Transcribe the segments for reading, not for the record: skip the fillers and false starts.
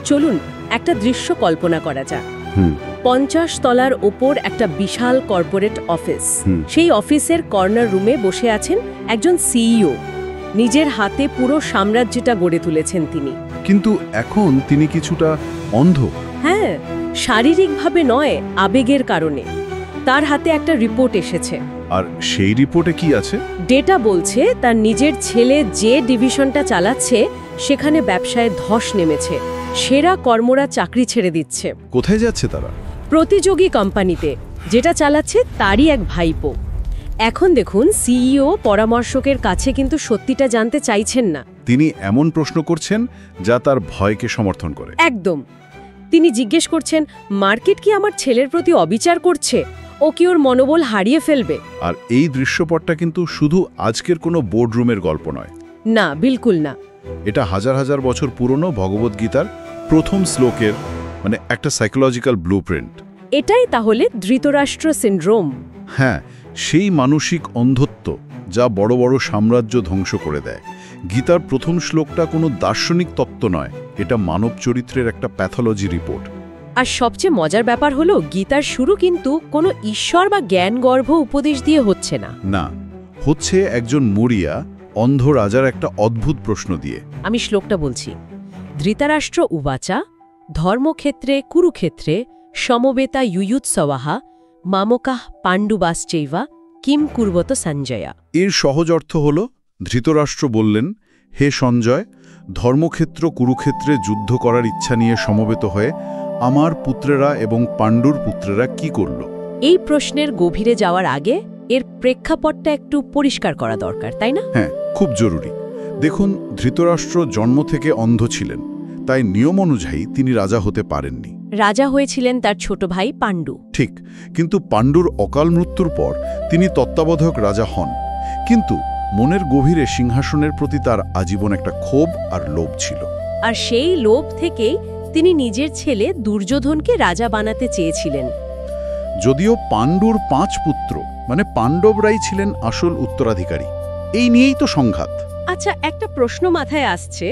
চলুন একটা দৃশ্য কল্পনা করা যাক। 50 তলার ওপর একটা বিশাল কর্পোরেট অফিস। সেই অফিসের কর্নার রুমে বসে আছেন একজন সিইও। নিজের হাতে পুরো সাম্রাজ্যটা গড়ে তুলেছেন তিনি। কিন্তু এখন তিনি কিছুটা অন্ধ। হ্যাঁ, শারীরিকভাবে নয়, আবেগের কারণে। তার হাতে একটা রিপোর্ট এসেছে। আর সেই রিপোর্টে কি আছে? ডেটা বলছে তার নিজের ছেলে যে ডিভিশনটা চালাচ্ছে সেখানে ব্যবসায় ধস নেমেছে। সেরা কর্মরা চাকরি ছেড়ে দিচ্ছে। কোথায় যাচ্ছে তারা? প্রতিযোগী কোম্পানিতে, যেটা চালাচ্ছে তারই এক ভাইপো। এখন দেখুন, সিইও পরামর্শকের কাছে কিন্তু সত্যিটা জানতে চাইছেন না। তিনি এমন প্রশ্ন করছেন যা তার ভয়কে সমর্থন করে। একদম। তিনি জিজ্ঞেস করছেন, মার্কেট কি আমার ছেলের প্রতি অবিচার করছে? ও কি ওর মনোবল হারিয়ে ফেলবে? আর এই দৃশ্যপটটা কিন্তু শুধু আজকের কোনো বোর্ডরুমের গল্প নয়। না, বিলকুল না। এটা হাজার হাজার বছর পুরনো ভগবদ্গীতার প্রথম শ্লোকের একটা সাইকোলজিক্যাল ব্লুপ্রিন্ট। এটাই তাহলে ধৃতরাষ্ট্র সিনড্রোম। হ্যাঁ, সেই মানসিক অন্ধত্ব যা বড় বড় সাম্রাজ্য ধ্বংস করে দেয়। গীতার প্রথম শ্লোকটা কোনো দার্শনিক তত্ত্ব নয়, এটা মানব চরিত্রের একটা প্যাথোলজি রিপোর্ট। আর সবচেয়ে মজার ব্যাপার হলো, গীতার শুরু কিন্তু কোনো ঈশ্বর বা জ্ঞানগর্ভ উপদেশ দিয়ে হচ্ছে না। না, হচ্ছে একজন মরিয়া অন্ধ রাজার একটা অদ্ভুত প্রশ্ন দিয়ে। আমি শ্লোকটা বলছি। ধৃতরাষ্ট্র উবাচা ধর্মক্ষেত্রে কুরুক্ষেত্রে সমবেতা ইয়ুৎসবাহা মামকাহ পাণ্ডুবাশ্চৈবা কিম কুর্বত সঞ্জয়া। এর সহজ অর্থ হল, ধৃতরাষ্ট্র বললেন, হে সঞ্জয়, ধর্মক্ষেত্র কুরুক্ষেত্রে যুদ্ধ করার ইচ্ছা নিয়ে সমবেত হয়ে আমার পুত্রেরা এবং পাণ্ডুর পুত্রেরা কি করল? এই প্রশ্নের গভীরে যাওয়ার আগে এর প্রেক্ষাপটটা একটু পরিষ্কার করা দরকার, তাই না? হ্যাঁ, খুব জরুরি। দেখুন, ধৃতরাষ্ট্র জন্ম থেকে অন্ধ ছিলেন, তাই নিয়ম অনুযায়ী তিনি রাজা হতে পারেননি। রাজা হয়েছিলেন তার ছোট ভাই পাণ্ডু। ঠিক, কিন্তু পাণ্ডুর অকাল মৃত্যুর পর তিনি তত্ত্বাবধায়ক রাজা হন। কিন্তু মনের গভীরে সিংহাসনের প্রতি তার আজীবন একটা ক্ষোভ আর লোভ ছিল। আর সেই লোভ থেকেই তিনি নিজের ছেলে দুর্যোধনকে রাজা বানাতে চেয়েছিলেন। যদিও পাণ্ডুর 5 পুত্র পাণ্ডবরাই ছিলেন আসল উত্তরাধিকারী, এই নিয়েই তো সংঘাত। আচ্ছা, একটা প্রশ্ন মাথায় আসছে।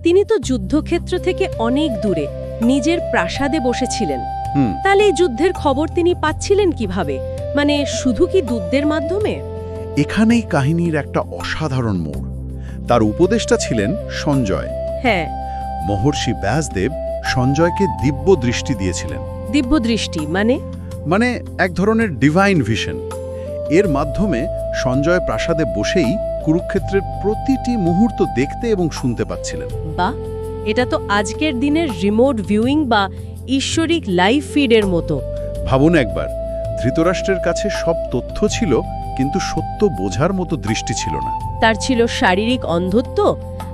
তিনি তো যুদ্ধক্ষেত্র থেকে অনেক দূরে নিজের প্রাসাদে বসেছিলেন। তাহলে এই যুদ্ধের খবর তিনি পাচ্ছিলেন কিভাবে? শুধু কি দূতদের মাধ্যমে? এখানেই কাহিনীর একটা অসাধারণ মোড়। তার উপদেষ্টা ছিলেন সঞ্জয়। হ্যাঁ, মহর্ষি ব্যাসদেব সঞ্জয়কে দিব্য দৃষ্টি দিয়েছিলেন। দিব্য দৃষ্টি মানে এক ধরনের ডিভাইন ভিশন। এর মাধ্যমে সঞ্জয় প্রাসাদে বসেই কুরুক্ষেত্রের প্রতিটি মুহূর্ত দেখতে এবং শুনতে পাচ্ছিলেন। বাহ, এটা তো আজকের দিনের রিমোট ভিউইং বা ঈশ্বরিক লাইভ ফিডের মতো। ভাবুন একবার, ধৃতরাষ্ট্রের কাছে সব তথ্য ছিল, কিন্তু সত্য বোঝার মতো দৃষ্টি ছিল না। তার ছিল শারীরিক অন্ধত্ব,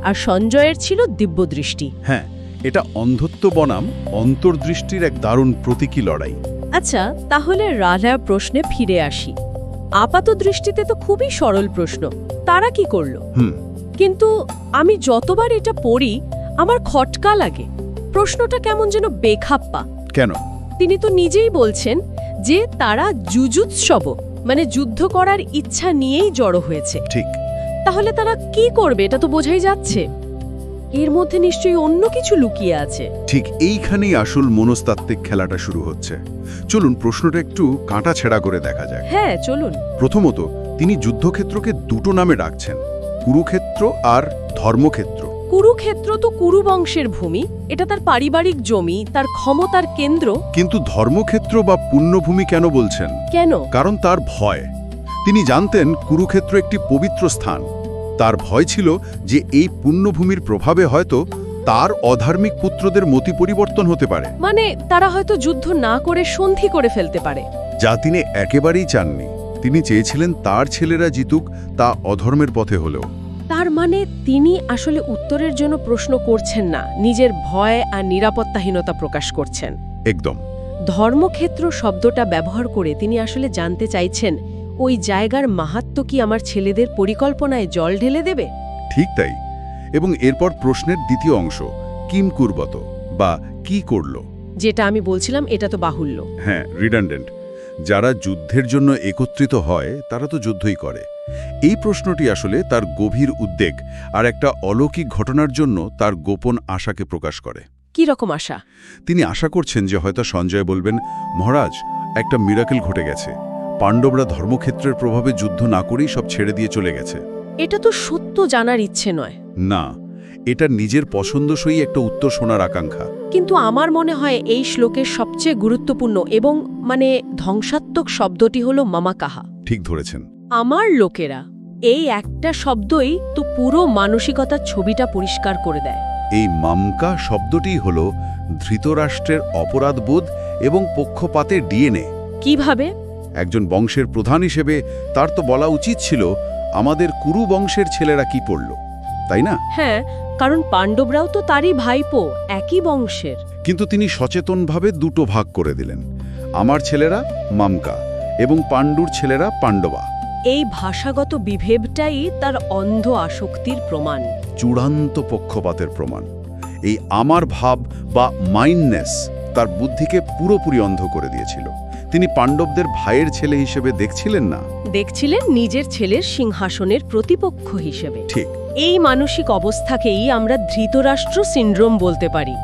আর সঞ্জয়ের ছিল দিব্য দৃষ্টি। হ্যাঁ, এটা অন্ধত্ব বনাম অন্তর্দৃষ্টির এক দারুণ প্রতীকী লড়াই। আচ্ছা, তাহলে রাজার প্রশ্নে ফিরে আসি। আপাত দৃষ্টিতে তো খুবই সরল প্রশ্ন, তারা কি করল? কিন্তু আমি যতবার এটা পড়ি আমার খটকা লাগে। প্রশ্নটা কেমন যেন বেখাপ্পা। কেন? তিনি তো নিজেই বলছেন যে তারা যুযুৎসব যুদ্ধ করার ইচ্ছা নিয়েই জড়ো হয়েছে। ঠিক, তাহলে তারা কি করবে এটা তো বোঝাই যাচ্ছে। এর মধ্যে নিশ্চয়ই অন্য কিছু লুকিয়ে আছে। ঠিক এইখানেই আসল মনস্তাত্ত্বিক খেলাটা শুরু হচ্ছে। চলুন প্রশ্নটা একটু কাঁটা ছেঁড়া করে দেখা যায়। হ্যাঁ, চলুন। প্রথমত, তিনি যুদ্ধক্ষেত্রকে দুটো নামে ডাকছেন, কুরুক্ষেত্র আর ধর্মক্ষেত্র। কুরুক্ষেত্র তো কুরু বংশের ভূমি, এটা তার পারিবারিক জমি, তার ক্ষমতার কেন্দ্র। কিন্তু ধর্মক্ষেত্র বা পুণ্যভূমি কেন বলছেন? কেন? কারণ তার ভয়। তিনি জানতেন কুরুক্ষেত্র একটি পবিত্র স্থান। তার ভয় ছিল যে এই পুণ্যভূমির প্রভাবে হয়তো তার অধার্মিক পুত্রদের মতি পরিবর্তন হতে পারে। তারা হয়তো যুদ্ধ না করে সন্ধি করে ফেলতে পারে, যা তিনি একেবারেই চাননি। তিনি চেয়েছিলেন তার ছেলেরা জিতুক, তা অধর্মের পথে হলেও। তার তিনি আসলে উত্তরের জন্য প্রশ্ন করছেন না, নিজের ভয় আর নিরাপত্তাহীনতা প্রকাশ করছেন। একদম। ধর্মক্ষেত্র শব্দটা ব্যবহার করে তিনি আসলে জানতে চাইছেন, ওই জায়গার মাহাত্ম্য কি আমার ছেলেদের পরিকল্পনায় জল ঢেলে দেবে? ঠিক তাই। এবং এরপর প্রশ্নের দ্বিতীয় অংশ, কিম কুর্বত বা কি করল, যেটা আমি বলছিলাম এটা তো বাহুল্য। হ্যাঁ, রিডান্ডেন্ট। যারা যুদ্ধের জন্য একত্রিত হয় তারা তো যুদ্ধই করে। এই প্রশ্নটি আসলে তার গভীর উদ্বেগ আর একটা অলৌকিক ঘটনার জন্য তার গোপন আশাকে প্রকাশ করে। কি রকম আশা? তিনি আশা করছেন যে হয়তো সঞ্জয় বলবেন, মহারাজ, একটা মিরাকেল ঘটে গেছে, পাণ্ডবরা ধর্মক্ষেত্রের প্রভাবে যুদ্ধ না করেই সব ছেড়ে দিয়ে চলে গেছে। এটা তো সত্য জানার ইচ্ছে নয়। না, এটা নিজের পছন্দসই একটা উত্তর শোনার আকাঙ্ক্ষা। কিন্তু আমার মনে হয় এই শ্লোকের সবচেয়ে গুরুত্বপূর্ণ এবং ধ্বংসাত্মক শব্দটি হলো মামাকাহা। ঠিক ধরেছেন। আমার লোকেরা, এই একটা শব্দই তো পুরো মানসিকতার ছবিটা পরিষ্কার করে দেয়। এই মামকা শব্দটি হল ধৃতরাষ্ট্রের অপরাধবোধ এবং পক্ষপাতের ডিএনএ। কিভাবে? একজন বংশের প্রধান হিসেবে তার তো বলা উচিত ছিল আমাদের কুরু বংশের ছেলেরা কি পড়ল, তাই না? হ্যাঁ, কারণ পাণ্ডবরাও তো তারই ভাইপো, একই বংশের। কিন্তু তিনি সচেতনভাবে দুটো ভাগ করে দিলেন, আমার ছেলেরা মামকা এবং পাণ্ডুর ছেলেরা পাণ্ডবা। এই ভাষাগত বিভেদটাই তার অন্ধ আসক্তির প্রমাণ, চূড়ান্ত পক্ষপাতের প্রমাণ। এই আমার ভাব বা মাইন্ডনেস তার বুদ্ধিকে পুরোপুরি অন্ধ করে দিয়েছিল। তিনি পাণ্ডবদের ভাইয়ের ছেলে হিসেবে দেখছিলেন না, দেখছিলেন নিজের ছেলের সিংহাসনের প্রতিপক্ষ হিসেবে। ঠিক এই মানসিক অবস্থাকেই আমরা ধৃতরাষ্ট্র সিন্ড্রোম বলতে পারি।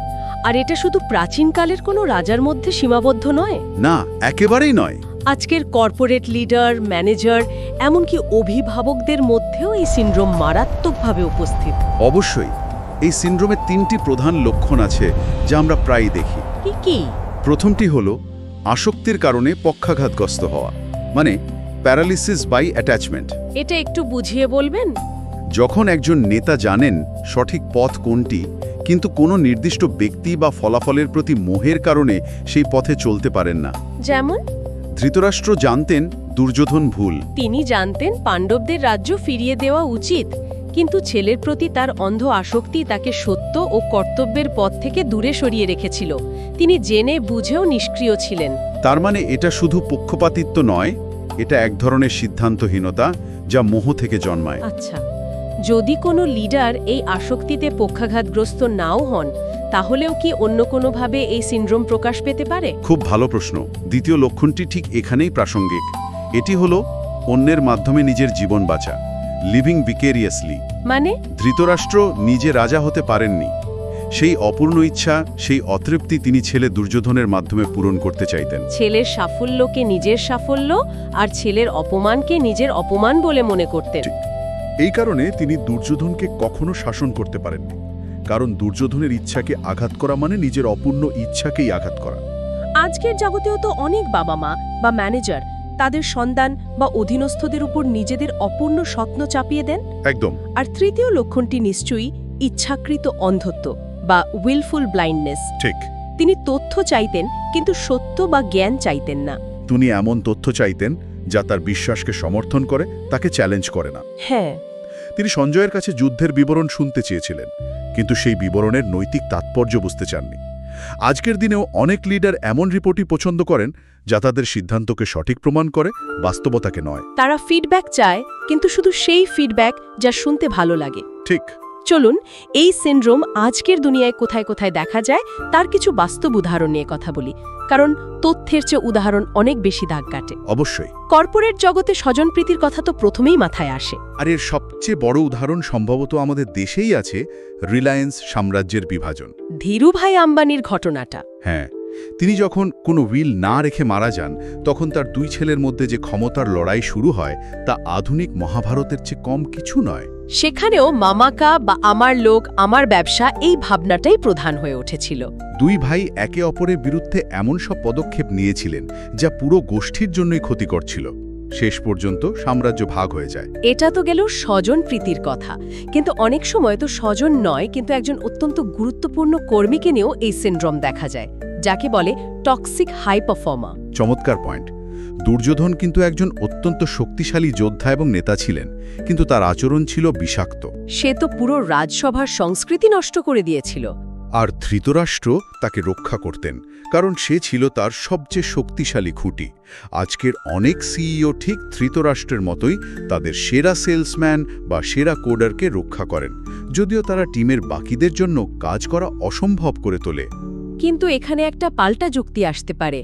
আর এটা শুধু প্রাচীনকালের কোনো রাজার মধ্যে সীমাবদ্ধ নয়। না, একেবারেই নয়। আজকের কর্পোরেট লিডার, ম্যানেজার, এমনকি অভিভাবকদের মধ্যেও এই সিন্ড্রোম মারাত্মকভাবে উপস্থিত। অবশ্যই এই সিন্ড্রোমের তিনটি প্রধান লক্ষণ আছে যা আমরা প্রায়ই দেখি। কি কি? প্রথমটি হলো আসক্তির কারণে পক্ষাঘাতগ্রস্ত হওয়া, মানে প্যারালিসিস বাই অ্যাটাচমেন্ট। এটা একটু বুঝিয়ে বলবেন? যখন একজন নেতা জানেন সঠিক পথ কোনটি, কিন্তু কোনো নির্দিষ্ট ব্যক্তি বা ফলাফলের প্রতি মোহের কারণে সেই পথে চলতে পারেন না। যেমন ধৃতরাষ্ট্র জানতেন দুর্যোধন ভুল। তিনি জানতেন পাণ্ডবদের রাজ্য ফিরিয়ে দেওয়া উচিত, কিন্তু ছেলের প্রতি তার অন্ধ আসক্তি তাকে সত্য ও কর্তব্যের পথ থেকে দূরে সরিয়ে রেখেছিল। তিনি জেনে বুঝেও নিষ্ক্রিয় ছিলেন। তার মানে এটা শুধু পক্ষপাতিত্ব নয়, এটা এক ধরনের সিদ্ধান্তহীনতা যা মোহ থেকে জন্মায়। আচ্ছা, যদি কোনো লিডার এই আসক্তিতে পক্ষাঘাতগ্রস্ত নাও হন, তাহলেও কি অন্য কোনোভাবে এই সিন্ড্রোম প্রকাশ পেতে পারে? খুব ভালো প্রশ্ন। দ্বিতীয় লক্ষণটি ঠিক এখানেই প্রাসঙ্গিক। এটি হলো অন্যের মাধ্যমে নিজের জীবন বাঁচা, লিভিং ভিকেরিয়াসলি। মানে ধৃতরাষ্ট্র নিজে রাজা হতে পারেননি। সেই অপূর্ণ ইচ্ছা, সেই অতৃপ্তি তিনি ছেলে দুর্যোধনের মাধ্যমে পূরণ করতে চাইতেন। ছেলের সাফল্যকে নিজের সাফল্য আর ছেলের অপমানকে নিজের অপমান বলে মনে করতেন। এই কারণে তিনি দুর্যোধনকে কখনো শাসন করতে পারেননি, কারণ দুর্যোধনের ইচ্ছাকে আঘাত করা মানে নিজের অপূর্ণ ইচ্ছাকেই আঘাত করা। আজকের জগতেও তো অনেক বাবা মা বা ম্যানেজার তাদের সন্তান বা অধীনস্থদের উপর নিজেদের অপূর্ণ স্বপ্ন চাপিয়ে দেন। একদম। আর তৃতীয় লক্ষণটি নিশ্চয়ই ইচ্ছাকৃত অন্ধত্ব বা উইলফুল ব্লাইন্ডনেস। ঠিক। তিনি তথ্য চাইতেন, কিন্তু সত্য বা জ্ঞান চাইতেন না। তিনি এমন তথ্য চাইতেন যা তার বিশ্বাসকে সমর্থন করে, তাকে চ্যালেঞ্জ করে না। হ্যাঁ, তিনি সঞ্জয়ের কাছে যুদ্ধের বিবরণ শুনতে চেয়েছিলেন, কিন্তু সেই বিবরণের নৈতিক তাৎপর্য বুঝতে চাননি। আজকের দিনেও অনেক লিডার এমন রিপোর্টই পছন্দ করেন যা তাদের সিদ্ধান্তকে সঠিক প্রমাণ করে, বাস্তবতাকে নয়। তারা ফিডব্যাক চায়, কিন্তু শুধু সেই ফিডব্যাক যা শুনতে ভালো লাগে। ঠিক। চলুন এই সিন্ড্রোম আজকের দুনিয়ায় কোথায় কোথায় দেখা যায় তার কিছু বাস্তব উদাহরণ নিয়ে কথা বলি, কারণ তথ্যের চেয়ে উদাহরণ অনেক বেশি দাগ কাটে। অবশ্যই। কর্পোরেট জগতে স্বজনপ্রীতির কথা তো প্রথমেই মাথায় আসে। আর এর সবচেয়ে বড় উদাহরণ সম্ভবত আমাদের দেশেই আছে, রিলায়েন্স সাম্রাজ্যের বিভাজন। ধীরুভাই আম্বানির ঘটনাটা। হ্যাঁ, তিনি যখন কোনো উইল না রেখে মারা যান, তখন তার দুই ছেলের মধ্যে যে ক্ষমতার লড়াই শুরু হয় তা আধুনিক মহাভারতের চেয়ে কম কিছু নয়। সেখানেও মামাকা বা আমার লোক আমার ব্যবসা, এই ভাবনাটাই প্রধান হয়ে উঠেছিল। দুই ভাই একে অপরের বিরুদ্ধে এমন সব পদক্ষেপ নিয়েছিলেন যা পুরো গোষ্ঠীর জন্যই ক্ষতিকর ছিল। শেষ পর্যন্ত সাম্রাজ্য ভাগ হয়ে যায়। এটা তো গেল স্বজন প্রীতির কথা, কিন্তু অনেক সময় তো স্বজন নয়, কিন্তু একজন অত্যন্ত গুরুত্বপূর্ণ কর্মীকে নিয়েও এই সিন্ড্রোম দেখা যায়, যাকে বলে টক্সিক হাই পারফর্মার। চমৎকার পয়েন্ট। দুর্যোধন কিন্তু একজন অত্যন্ত শক্তিশালী যোদ্ধা এবং নেতা ছিলেন, কিন্তু তার আচরণ ছিল বিষাক্ত। সে তো পুরো রাজসভার সংস্কৃতি নষ্ট করে দিয়েছিল। আর ধৃতরাষ্ট্র তাকে রক্ষা করতেন, কারণ সে ছিল তার সবচেয়ে শক্তিশালী খুঁটি। আজকের অনেক সিইও ঠিক ধৃতরাষ্ট্রের মতোই তাদের সেরা সেলসম্যান বা সেরা কোডারকে রক্ষা করেন, যদিও তারা টিমের বাকিদের জন্য কাজ করা অসম্ভব করে তোলে। কিন্তু এখানে একটা পাল্টা যুক্তি আসতে পারে।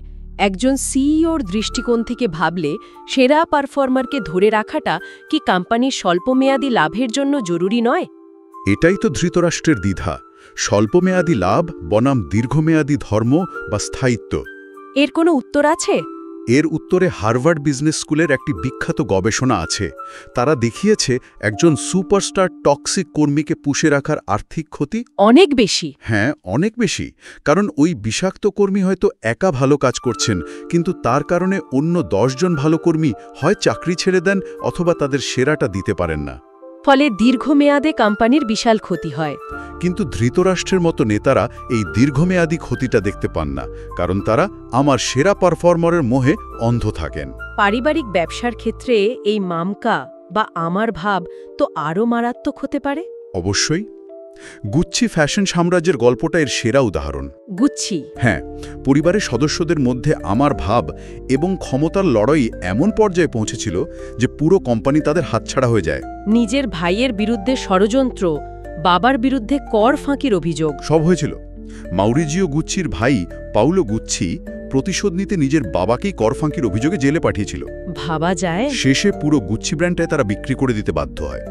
একজন সিইওর দৃষ্টিকোণ থেকে ভাবলে সেরা পারফর্মারকে ধরে রাখাটা কি কোম্পানির স্বল্পমেয়াদী লাভের জন্য জরুরি নয়? এটাই তো ধৃতরাষ্ট্রের দ্বিধা। স্বল্পমেয়াদী লাভ বনাম দীর্ঘমেয়াদী ধর্ম বা স্থায়িত্ব? এর কোনো উত্তর আছে? এর উত্তরে হার্ভার্ড বিজনেস স্কুলের একটি বিখ্যাত গবেষণা আছে। তারা দেখিয়েছে একজন সুপারস্টার টক্সিক কর্মীকে পুষে রাখার আর্থিক ক্ষতি অনেক বেশি। হ্যাঁ, অনেক বেশি। কারণ ওই বিষাক্ত কর্মী হয়তো একা ভালো কাজ করছেন, কিন্তু তার কারণে অন্য 10 জন ভালো কর্মী হয় চাকরি ছেড়ে দেন অথবা তাদের সেরাটা দিতে পারেন না। ফলে দীর্ঘমেয়াদে কোম্পানির বিশাল ক্ষতি হয়। কিন্তু ধৃতরাষ্ট্রের মতো নেতারা এই দীর্ঘমেয়াদী ক্ষতিটা দেখতে পান না, কারণ তারা আমার সেরা পারফর্মারের মোহে অন্ধ থাকেন। পারিবারিক ব্যবসার ক্ষেত্রে এই মামকা বা আমার ভাব তো আরও মারাত্মক হতে পারে। অবশ্যই। গুচ্ছি ফ্যাশন সাম্রাজ্যের গল্পটা এর সেরা উদাহরণ। গুচ্ছি। হ্যাঁ, পরিবারের সদস্যদের মধ্যে আমার ভাব এবং ক্ষমতার লড়াই এমন পর্যায়ে পৌঁছেছিল যে পুরো কোম্পানি তাদের হাতছাড়া হয়ে যায়। নিজের ভাইয়ের বিরুদ্ধে ষড়যন্ত্র, বাবার বিরুদ্ধে কর ফাঁকির অভিযোগ সব হয়েছিল। মাউরিজিও গুচ্ছির ভাই পাউলো গুচ্ছি প্রতিশোধ নিতে নিজের বাবাকেই কর ফাঁকির অভিযোগে জেলে পাঠিয়েছিল। ভাবা যায়। শেষে পুরো গুচ্ছি ব্র্যান্ডটায় তারা বিক্রি করে দিতে বাধ্য হয়।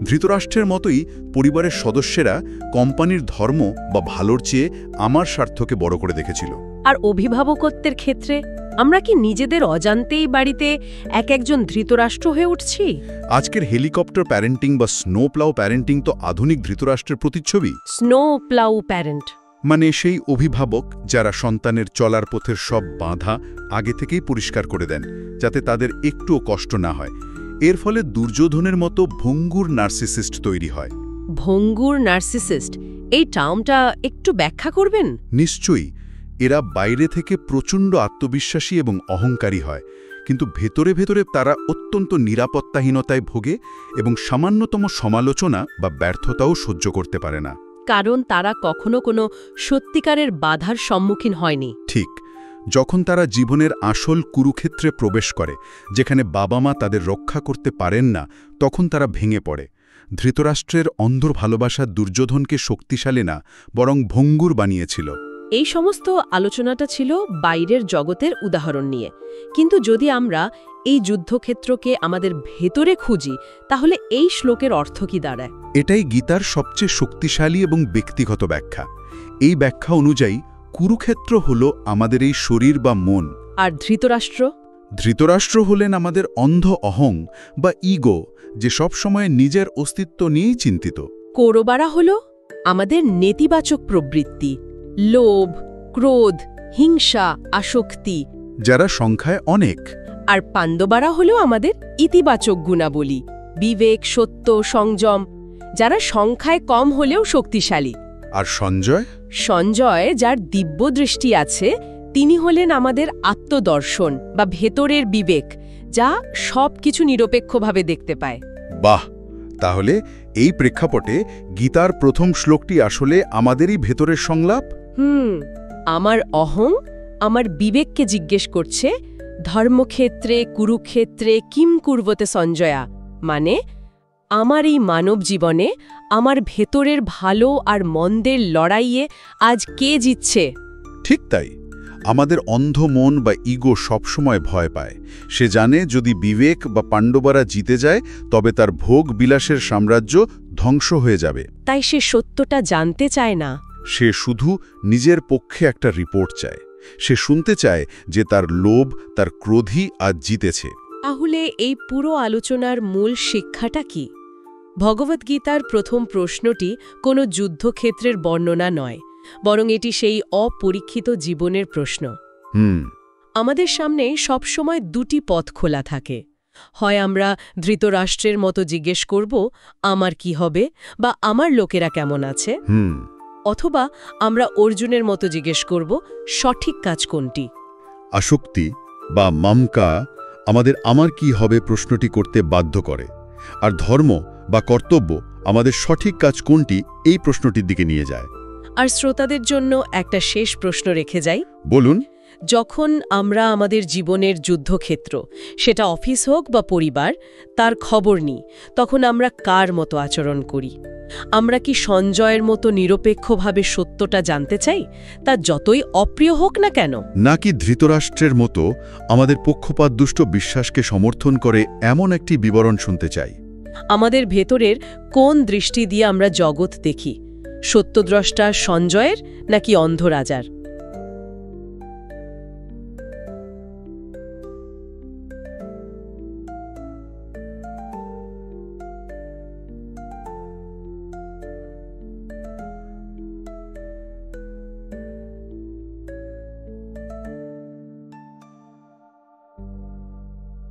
ধৃতরাষ্ট্রের মতোই পরিবারের সদস্যরা কোম্পানির ধর্ম বা ভালোর চেয়ে আমার স্বার্থকে বড় করে দেখেছিল। আর অভিভাবকত্বের ক্ষেত্রে আমরা কি নিজেদের অজান্তেই বাড়িতে একজন ধৃতরাষ্ট্র হয়ে উঠছি? আজকের হেলিকপ্টার প্যারেন্টিং বা স্নো প্লাউ প্যারেন্টিং তো আধুনিক ধৃতরাষ্ট্রের প্রতিচ্ছবি। স্নো প্লাউ প্যারেন্ট মানে সেই অভিভাবক যারা সন্তানের চলার পথের সব বাধা আগে থেকেই পরিষ্কার করে দেন, যাতে তাদের একটুও কষ্ট না হয়। এর ফলে দুর্যোধনের মতো ভঙ্গুর নার্সিসিস্ট তৈরি হয়। ভঙ্গুর নার্সিসিস্ট, এই টার্মটা একটু ব্যাখ্যা করবেন? নিশ্চয়ই। এরা বাইরে থেকে প্রচণ্ড আত্মবিশ্বাসী এবং অহংকারী হয়, কিন্তু ভেতরে ভেতরে তারা অত্যন্ত নিরাপত্তাহীনতায় ভোগে এবং সামান্যতম সমালোচনা বা ব্যর্থতাও সহ্য করতে পারে না। কারণ তারা কখনো কোনো সত্যিকারের বাধার সম্মুখীন হয়নি। ঠিক। যখন তারা জীবনের আসল কুরুক্ষেত্রে প্রবেশ করে, যেখানে বাবা মা তাদের রক্ষা করতে পারেন না, তখন তারা ভেঙে পড়ে। ধৃতরাষ্ট্রের অন্ধ ভালোবাসা দুর্যোধনকে শক্তিশালী না, বরং ভঙ্গুর বানিয়েছিল। এই সমস্ত আলোচনাটা ছিল বাইরের জগতের উদাহরণ নিয়ে, কিন্তু যদি আমরা এই যুদ্ধক্ষেত্রকে আমাদের ভেতরে খুঁজি, তাহলে এই শ্লোকের অর্থ কি দাঁড়ায়? এটাই গীতার সবচেয়ে শক্তিশালী এবং ব্যক্তিগত ব্যাখ্যা। এই ব্যাখ্যা অনুযায়ী কুরুক্ষেত্র হল আমাদের এই শরীর বা মন। আর ধৃতরাষ্ট্র? ধৃতরাষ্ট্র হলেন আমাদের অন্ধ অহং বা ইগো, যে সবসময় নিজের অস্তিত্ব নিয়েই চিন্তিত। কৌরবারা হল আমাদের নেতিবাচক প্রবৃত্তি, লোভ, ক্রোধ, হিংসা, আসক্তি, যারা সংখ্যায় অনেক। আর পাণ্ডবারা হল আমাদের ইতিবাচক গুণাবলী, বিবেক, সত্য, সংযম, যারা সংখ্যায় কম হলেও শক্তিশালী। আর সঞ্জয়? সঞ্জয়, যার দিব্য দৃষ্টি আছে, তিনি হলেন আমাদের আত্মদর্শন বা ভেতরের বিবেক, যা সবকিছু নিরপেক্ষভাবে দেখতে পায়। বাহ! তাহলে এই প্রেক্ষাপটে গীতার প্রথম শ্লোকটি আসলে আমাদেরই ভেতরের সংলাপ। আমার অহং আমার বিবেককে জিজ্ঞেস করছে, ধর্মক্ষেত্রে কুরুক্ষেত্রে কিম কুর্বতে সঞ্জয়া, মানে আমার এই মানব জীবনে আমার ভেতরের ভালো আর মন্দের লড়াইয়ে আজ কে জিতছে? ঠিক তাই। আমাদের অন্ধ মন বা ইগো সবসময় ভয় পায়। সে জানে যদি বিবেক বা পাণ্ডবারা জিতে যায়, তবে তার ভোগ বিলাসের সাম্রাজ্য ধ্বংস হয়ে যাবে। তাই সে সত্যটা জানতে চায় না। সে শুধু নিজের পক্ষে একটা রিপোর্ট চায়। সে শুনতে চায় যে তার লোভ, তার ক্রোধই আজ জিতেছে। তাহলে এই পুরো আলোচনার মূল শিক্ষাটা কি? ভগবদ্গীতার প্রথম প্রশ্নটি কোনো যুদ্ধক্ষেত্রের বর্ণনা নয়, বরং এটি সেই অপরীক্ষিত জীবনের প্রশ্ন। আমাদের সামনে সবসময় দুটি পথ খোলা থাকে। হয় আমরা ধৃতরাষ্ট্রের মতো জিজ্ঞেস করব, আমার কি হবে, বা আমার লোকেরা কেমন আছে, অথবা আমরা অর্জুনের মতো জিজ্ঞেস করব, সঠিক কাজ কোনটি। আসক্তি বা মামকা আমাদের আমার কি হবে প্রশ্নটি করতে বাধ্য করে, আর ধর্ম বা কর্তব্য আমাদের সঠিক কাজ কোনটি এই প্রশ্নটির দিকে নিয়ে যায়। আর শ্রোতাদের জন্য একটা শেষ প্রশ্ন রেখে যাই। বলুন। যখন আমরা আমাদের জীবনের যুদ্ধক্ষেত্র, সেটা অফিস হোক বা পরিবার, তার খবর নিই, তখন আমরা কার মতো আচরণ করি? আমরা কি সঞ্জয়ের মতো নিরপেক্ষভাবে সত্যটা জানতে চাই, তা যতই অপ্রিয় হোক না কেন? নাকি ধৃতরাষ্ট্রের মতো আমাদের পক্ষপাতদুষ্ট বিশ্বাসকে সমর্থন করে এমন একটি বিবরণ শুনতে চাই? আমাদের ভেতরের কোন দৃষ্টি দিয়ে আমরা জগৎ দেখি, সত্যদ্রষ্টা সঞ্জয়ের নাকি অন্ধ রাজার?